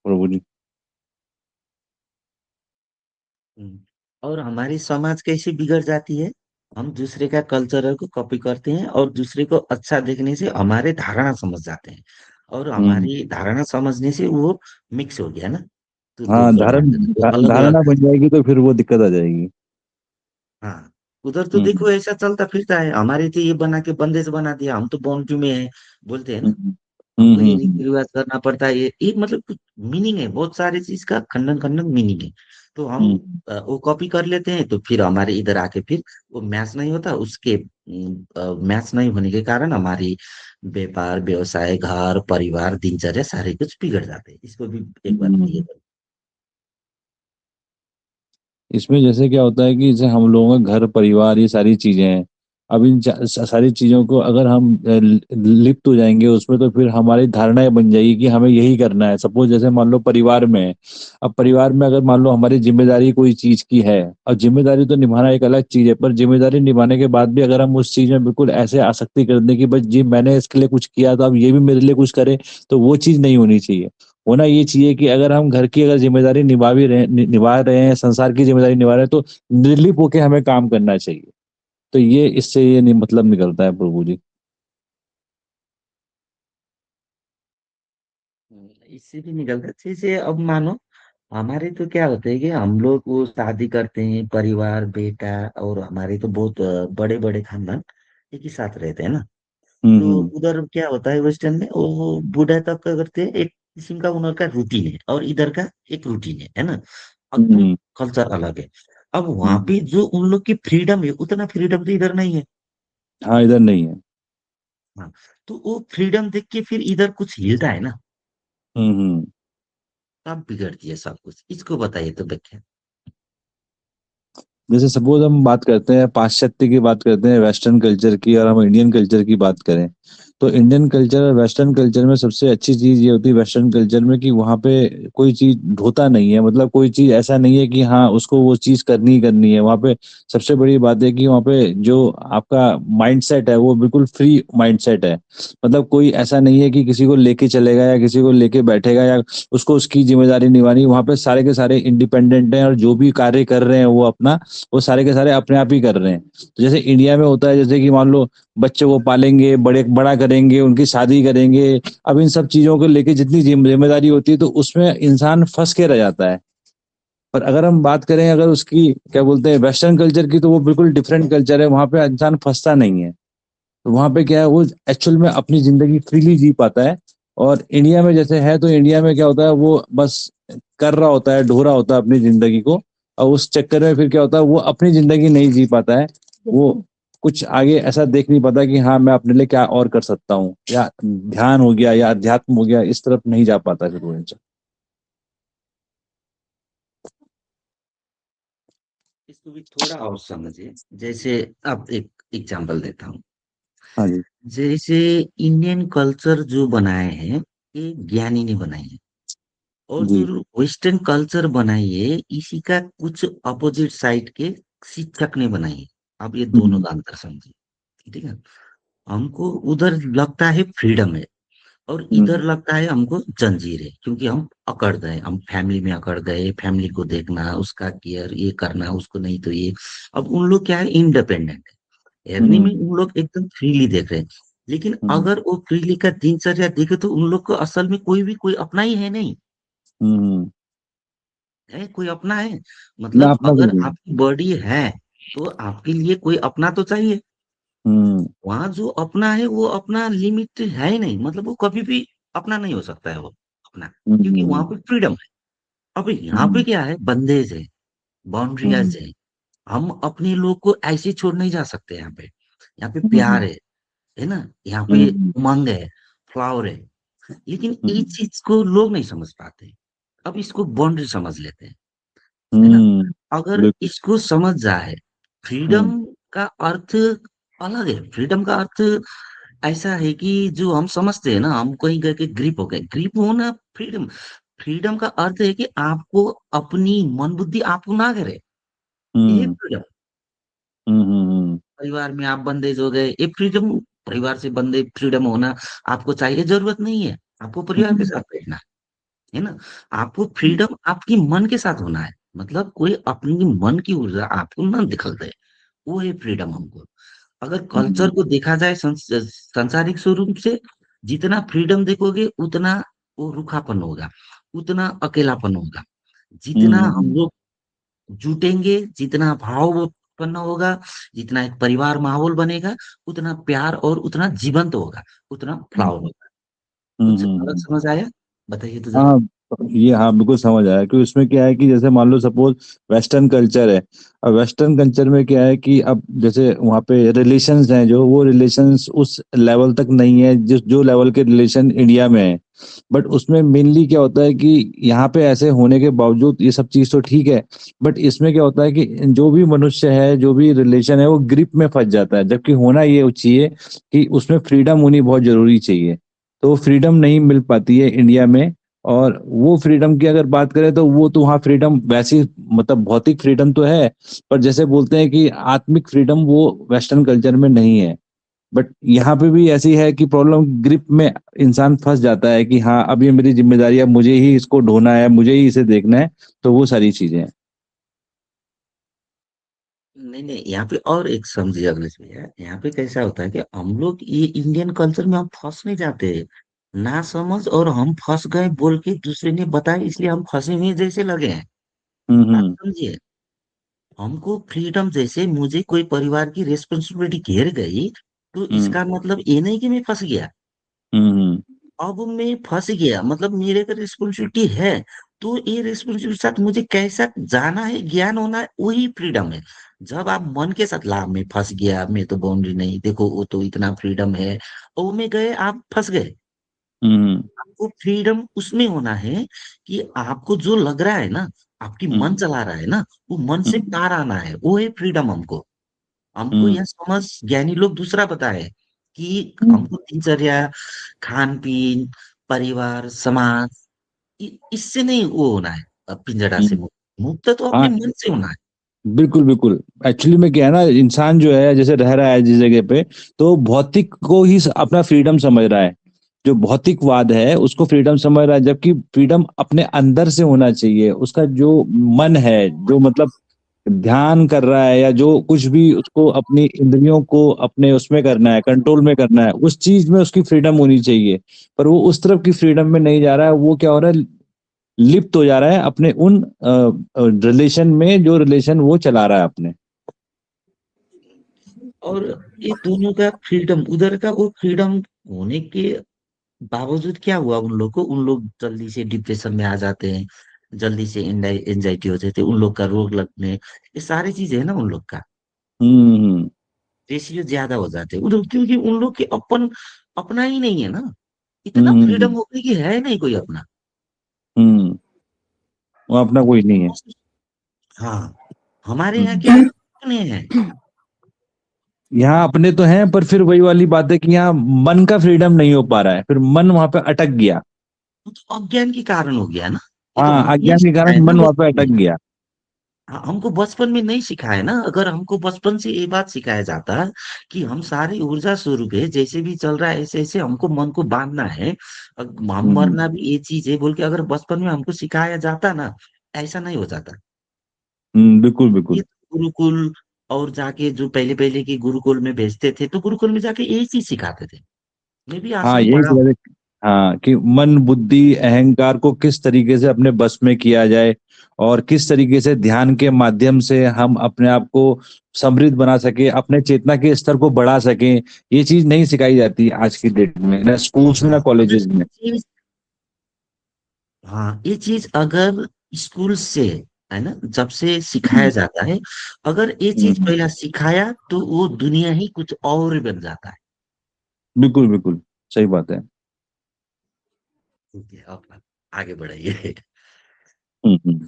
प्रभु जी। हम्म। और हमारी समाज कैसे बिगड़ जाती है, हम दूसरे का कल्चर को कॉपी करते हैं और दूसरे को अच्छा देखने से हमारे धारणा समझ जाते हैं, और हम्म। हमारी धारणा समझने से वो मिक्स हो गया ना, तो दो हाँ, फॉर्मेट में दो अलग अलग। धारणा बन जाएगी तो फिर वो दिक्कत आ जाएगी। हाँ, उधर तो हम्म। देखो ऐसा चलता फिरता है, हमारे तो ये बना के बंदेज बना दिया, हम तो बाउंड्री में है बोलते हैं ना, हम्म। हमको ये हम्म। रीति रिवाज करना पड़ता है, ये मतलब कुछ मीनिंग है, बहुत सारे चीज का खंडन खंडन मीनिंग है। तो हम हम्म। वो कॉपी कर लेते हैं, तो फिर हमारे इधर आके फिर वो मैच नहीं होता, उसके मैच नहीं होने के कारण हमारी व्यापार व्यवसाय घर परिवार दिनचर्या सारे कुछ बिगड़ जाते हैं, इसको भी एक बार ये हम्म। इसमें जैसे क्या होता है कि जैसे हम लोगों का घर परिवार ये सारी चीजें हैं। अब इन सारी चीजों को अगर हम लिप्त हो जाएंगे उसमें, तो फिर हमारी धारणा ये बन जाएगी कि हमें यही करना है। सपोज जैसे मान लो परिवार में है। अब परिवार में अगर मान लो हमारी जिम्मेदारी कोई चीज की है, और जिम्मेदारी तो निभाना एक अलग चीज है, पर जिम्मेदारी निभाने के बाद भी अगर हम उस चीज में बिल्कुल ऐसे आसक्ति कर दें कि बस जी मैंने इसके लिए कुछ किया तो अब ये भी मेरे लिए कुछ करे, तो वो चीज नहीं होनी चाहिए। होना ये चाहिए कि अगर हम घर की अगर जिम्मेदारी निभा रहे हैं, संसार की जिम्मेदारी निभा रहे हैं, तो निर्लिप होके हमें काम करना चाहिए। तो ये इससे ये नहीं मतलब निकलता है प्रभु जी। इससे भी निकलता है। जैसे अब मानो हमारे तो क्या होता है कि हम लोग वो शादी करते हैं, परिवार बेटा, और हमारे तो बहुत बड़े बड़े खानदान एक ही साथ रहते हैं ना, तो हम्म। उधर क्या होता है वेस्टर्न में, वो बूढ़ा तक का करते हैं, एक किस्म का उनका रूटीन है, और इधर का एक रूटीन है ना, एकदम हम्म। कल्चर अलग है। अब वहां हम्म। पे जो उन लोग की फ्रीडम है, उतना फ्रीडम तो इधर नहीं है। हाँ, इधर नहीं है। हाँ, तो वो फ्रीडम देख के फिर इधर कुछ हिलता है ना, हम्म। तब बिगड़ती है सब कुछ, इसको बताइए तो देखिए। जैसे सपोज हम बात करते हैं पाश्चात्य की, बात करते हैं वेस्टर्न कल्चर की, और हम इंडियन कल्चर की बात करें, तो इंडियन कल्चर और वेस्टर्न कल्चर में सबसे अच्छी चीज ये होती है वेस्टर्न कल्चर में कि वहाँ पे कोई चीज ढोता नहीं है। मतलब कोई चीज ऐसा नहीं है कि हाँ उसको वो चीज करनी ही करनी है वहाँ पे। सबसे बड़ी बात है कि वहाँ पे जो आपका माइंडसेट है वो बिल्कुल फ्री माइंडसेट है। मतलब कोई ऐसा नहीं है कि किसी को लेके चलेगा या किसी को लेके बैठेगा या उसको उसकी जिम्मेदारी निभानी। वहाँ पे सारे के सारे इंडिपेंडेंट हैं, और जो भी कार्य कर रहे हैं वो अपना, वो सारे के सारे अपने आप ही कर रहे हैं। तो जैसे इंडिया में होता है, जैसे कि मान लो बच्चे को पालेंगे, बड़ा करेंगे, उनकी शादी करेंगे। अब इन सब चीजों को लेके जितनी जिम्मेदारी होती है तो उसमें इंसान फंस के रह जाता है। पर अगर हम बात करें अगर उसकी क्या बोलते हैं वेस्टर्न कल्चर की, तो वो बिल्कुल डिफरेंट कल्चर है। वहां पे इंसान फंसता नहीं है। तो वहां पे क्या है, वो एक्चुअल में अपनी जिंदगी फ्रीली जी पाता है। और इंडिया में जैसे है, तो इंडिया में क्या होता है, वो बस कर रहा होता है, ढो रहा होता है अपनी जिंदगी को। और उस चक्कर में फिर क्या होता है, वो अपनी जिंदगी नहीं जी पाता है। वो कुछ आगे ऐसा देख नहीं पाता कि हाँ मैं अपने लिए क्या और कर सकता हूँ, या ध्यान हो गया या अध्यात्म हो गया, इस तरफ नहीं जा पाता फिर वो इंसान। इसको भी थोड़ा और समझिए, जैसे अब एक एग्जांपल देता हूँ। हाँ जी। जैसे इंडियन कल्चर जो बनाए हैं, ये ज्ञानी ने बनाए हैं, और जो जी। वेस्टर्न कल्चर बनाई है, इसी का कुछ अपोजिट साइड के शिक्षक ने बनाई है। अब ये दोनों हम्म। का अंतर समझिए, ठीक है। हमको उधर लगता है फ्रीडम है, और इधर हम्म। लगता है हमको जंजीर है, क्योंकि हम अकड़ गए, हम फैमिली में अकड़ गए, फैमिली को देखना, उसका केयर ये करना, उसको नहीं तो ये। अब उन लोग क्या है, इंडिपेंडेंट है, एवनी में हम्म। उन लोग एकदम फ्रीली देख रहे हैं। लेकिन हम्म। अगर वो फ्रीली का दिनचर्या देखे, तो उन लोग को असल में कोई अपना ही है नहीं, हम्म। है कोई अपना है, ना, मतलब अपना अगर कुछ नहीं। आपकी बॉडी है, तो आपके लिए कोई अपना तो चाहिए। हम्म। वहां जो अपना है, वो अपना लिमिट है ही नहीं, मतलब वो कभी भी अपना नहीं हो सकता है वो अपना, क्योंकि वहां हम्म। पे फ्रीडम है। अब यहाँ पे हम्म। क्या है, बंदेज है, हम्म। बाउंड्रियाज है, हम अपने लोग को ऐसे छोड़ नहीं जा सकते। यहाँ पे प्यार हम्म। है ना, यहाँ पे हम्म। उमंग है, फ्लावर है। लेकिन ये हम्म। चीज को लोग नहीं समझ पाते। अब इसको बाउंड्री समझ लेते हैं, है ना। हम्म। अगर बिल्कुल। इसको समझ जाए, फ्रीडम हम्म। का अर्थ अलग है। फ्रीडम का अर्थ ऐसा है कि जो हम समझते हैं ना, हम कहीं गए के ग्रिप हो गए, ग्रिप होना फ्रीडम। फ्रीडम का अर्थ है कि आपको अपनी मन बुद्धि आपको ना करे, ये हम्म। फ्रीडम। हम्म। हम्म। परिवार में आप बंदेज हो गए, ये फ्रीडम। परिवार से बंदे फ्रीडम होना आपको चाहिए, जरूरत नहीं है आपको परिवार के हम्म। साथ बैठना, है ना? आपको फ्रीडम आपकी मन के साथ होना है। मतलब कोई अपनी मन की ऊर्जा आपको ना दखल दे, वो है फ्रीडम हमको। अगर कल्चर हम्म को देखा जाए सांसारिक स्वरूप से, जितना फ्रीडम देखोगे उतना वो रूखापन होगा, उतना अकेलापन होगा। जितना हम हम्म लोग जुटेंगे, जितना भाव उत्पन्न होगा, जितना एक परिवार माहौल बनेगा, उतना प्यार और उतना जीवंत होगा, उतना फ्लावर हम्म होगा। कुछ अलग हम्म। समझ आया? बताइए तो जरा। हाँ, ये हाँ बिल्कुल समझ आया कि उसमें क्या है कि जैसे मान लो सपोज वेस्टर्न कल्चर है। अब वेस्टर्न कल्चर में क्या है कि अब जैसे वहाँ पे रिलेशंस हैं, जो वो रिलेशंस उस लेवल तक नहीं है जिस जो लेवल के रिलेशन इंडिया में है। बट उसमें मेनली क्या होता है कि यहाँ पे ऐसे होने के बावजूद ये सब चीज़ तो ठीक है। बट इसमें क्या होता है कि जो भी मनुष्य है, जो भी रिलेशन है, वो ग्रिप में फंस जाता है, जबकि होना ये चाहिए कि उसमें फ्रीडम होनी बहुत जरूरी चाहिए। तो फ्रीडम नहीं मिल पाती है इंडिया में। और वो फ्रीडम की अगर बात करें तो वो तो वहाँ फ्रीडम वैसी, मतलब भौतिक फ्रीडम तो है, पर जैसे बोलते हैं कि आत्मिक फ्रीडम वो वेस्टर्न कल्चर में नहीं है। बट यहाँ पे भी ऐसी है कि प्रॉब्लम ग्रिप में इंसान फंस जाता है कि हाँ अब ये मेरी जिम्मेदारी है, मुझे ही इसको ढोना है, मुझे ही इसे देखना है। तो वो सारी चीजें हैं। नहीं नहीं, यहाँ पे और एक समझिए अखिलेश भैया, यहाँ पे कैसा होता है कि हम लोग ये इंडियन कल्चर में हम फंस नहीं जाते, ना समझ और हम फंस गए बोल के दूसरे ने बताया इसलिए हम फंसे हुए जैसे लगे हैं। बात हम्म समझिए, हमको फ्रीडम जैसे मुझे कोई परिवार की रिस्पॉन्सिबिलिटी घेर गई, तो हम्म इसका मतलब ये नहीं कि मैं फंस गया। हम्म अब मैं फंस गया मतलब मेरे का रिस्पॉन्सिबिलिटी है, तो ये रिस्पॉन्सिबिलिटी साथ मुझे कैसा जाना है, ज्ञान होना है, वही फ्रीडम है। जब आप मन के साथ ला मैं फंस गया, मैं तो बाउंड्री नहीं, देखो वो तो इतना फ्रीडम है, और वो में गए आप फंस गए। हम्म आपको फ्रीडम उसमें होना है कि आपको जो लग रहा है ना, आपकी मन हम्म चला रहा है ना, वो मन से हम्म पार आना है, वो है फ्रीडम हमको। हमको हम्म यह समझ ज्ञानी लोग दूसरा बताए कि हम्म हमको दिनचर्या, खान पीन, परिवार, समाज, इससे नहीं वो होना है, पिंजड़ा से हम्म। मुक्त। मुक्त तो अपने हाँ, मन से होना है। बिल्कुल बिल्कुल। एक्चुअली में क्या है ना, इंसान जो है जैसे रह रहा है जिस जगह पे, तो भौतिक को ही अपना फ्रीडम समझ रहा है। जो भौतिकवाद है उसको फ्रीडम समझ रहा है, जबकि फ्रीडम अपने अंदर से होना चाहिए। उसका जो मन है, जो मतलब ध्यान कर रहा है, या जो कुछ भी उसको अपनी इंद्रियों को अपने उसमें करना है, कंट्रोल में करना है, उस चीज में उसकी फ्रीडम होनी चाहिए। पर वो उस तरफ की फ्रीडम में नहीं जा रहा है। वो क्या हो रहा है, लिप्त हो जा रहा है अपने उन रिलेशन में, जो रिलेशन वो चला रहा है अपने। और ये दोनों का फ्रीडम, उधर का वो फ्रीडम होने के बावजूद क्या हुआ उन लोग को, उन लोग जल्दी से डिप्रेशन में आ जाते हैं, जल्दी से एंजाइटी हो जाते हैं, उन लोग का रोग लगने, ये सारी चीजें है ना उन लोग का, हम्म रेशियो ज्यादा हो जाते हैं उधर, क्योंकि उन लोग के अपना ही नहीं है ना, इतना हम्म फ्रीडम हम्म हो गई कि है नहीं कोई अपना। हम्म। वो अपना कोई नहीं है। हाँ, हमारे यहाँ क्या है, हम्म। अपने हैं। यहाँ अपने तो हैं, पर फिर वही वाली बात है कि यहाँ मन का फ्रीडम नहीं हो पा रहा है, फिर मन वहां पे अटक गया। वो तो अज्ञान के कारण हो गया ना, ये तो हाँ, हमको नहीं अज्ञान के सिखाया कारण ना मन वहां पे बचपन में। अटक गया। हमको बचपन में नहीं सिखाया ना, अगर हमको बचपन से ये बात सिखाया जाता कि हम सारी ऊर्जा स्वरूप है, जैसे भी चल रहा है ऐसे ऐसे हमको मन को बांधना है, हम हम्म मरना भी ये चीज है बोल के अगर बचपन में हमको सिखाया जाता ना, ऐसा नहीं हो जाता। बिल्कुल ये बिल्कुल। तो गुरुकुल और जाके जो पहले पहले के गुरुकुल में भेजते थे, तो गुरुकुल में जाके यही चीज सिखाते थे। मैं भी हाँ, आश्रम यही पढ़ा हूँ। चीज़ है। हाँ, कि मन बुद्धि अहंकार को किस तरीके से अपने बस में किया जाए, और किस तरीके से ध्यान के माध्यम से हम अपने आप को समृद्ध बना सके, अपने चेतना के स्तर को बढ़ा सकें। ये चीज नहीं सिखाई जाती आज की डेट में, ना स्कूल्स में ना अगर कॉलेजेस में। ये चीज, हाँ ये चीज अगर स्कूल से, है ना, जब से सिखाया हम्म जाता है, अगर ये चीज हम्म, पहला सिखाया तो वो दुनिया ही कुछ और बन जाता है। बिल्कुल बिल्कुल। सही बात है। ठीक है, अब आगे बढ़ाइए। हम्म।